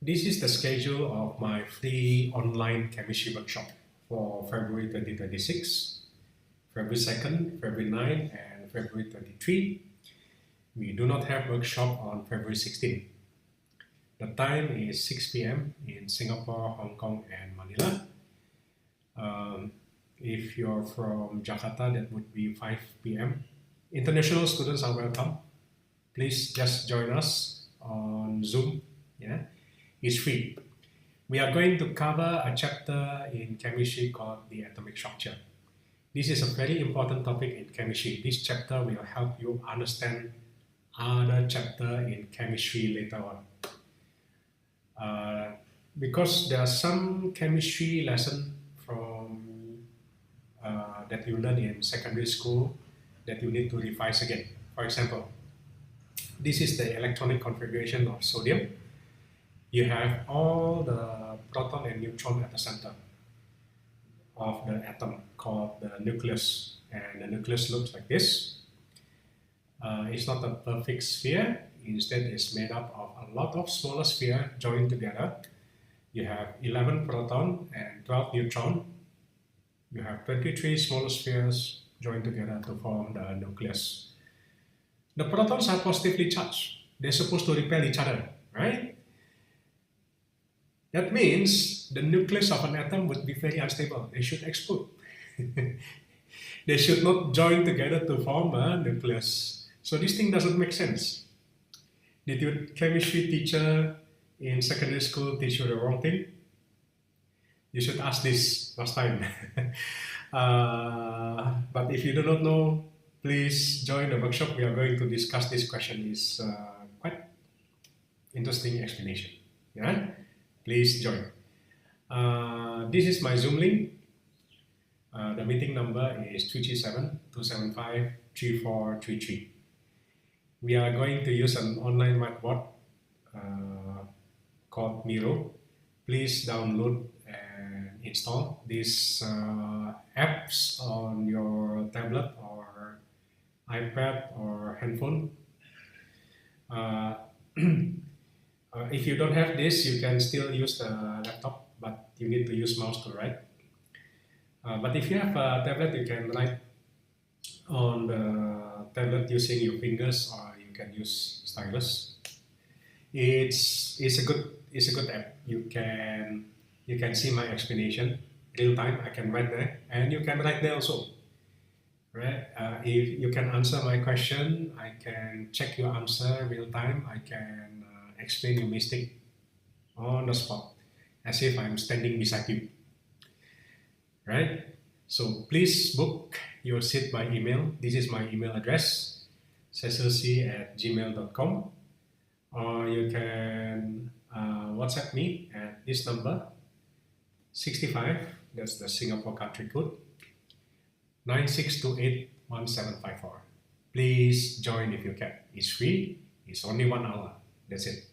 This is the schedule of my free online chemistry workshop for February 2026, February 2nd, February 9, and February 23. We do not have workshop on February 16. The time is 6 p.m. in Singapore, Hong Kong, and Manila. If you're from Jakarta, that would be 5 p.m. International students are welcome. Please just join us on Zoom. It's free. We are going to cover a chapter in chemistry called the atomic structure. This is a very important topic in chemistry. This chapter will help you understand other chapter in chemistry later on. Because there are some chemistry lesson from that you learn in secondary school that you need to revise again. For example, this is the electronic configuration of sodium. You have all the proton and neutron at the center of the atom called the nucleus, and the nucleus looks like this. It's not a perfect sphere. Instead, it's made up of a lot of smaller spheres joined together. You have 11 proton and 12 neutron. You have 23 smaller spheres joined together to form the nucleus. The protons are positively charged. They're supposed to repel each other, right? That means the nucleus of an atom would be very unstable. They should explode. They should not join together to form a nucleus. So this thing doesn't make sense. Did your chemistry teacher in secondary school teach you the wrong thing? You should ask this last time. But if you do not know, please join the workshop. We are going to discuss this question. It's quite interesting explanation. Yeah? Please join. This is my Zoom link. The meeting number is 337-275-3433. We are going to use an online whiteboard called Miro. Please download and install these apps on your tablet or iPad or handphone. If you don't have this, you can still use the laptop, but you need to use mouse to write. But if you have a tablet, you can write on the tablet using your fingers, or you can use stylus. It's a good app. You can see my explanation real time. I can write there, and you can write there also. Right? If you can answer my question, I can check your answer real time. I can explain your mistake on the spot, as if I'm standing beside you. Right? So please book your seat by email. This is my email address, cecilsie@gmail.com, or you can WhatsApp me at this number, 65, that's the Singapore country code, 96281754. Please join if you can. It's free. It's only 1 hour. That's it.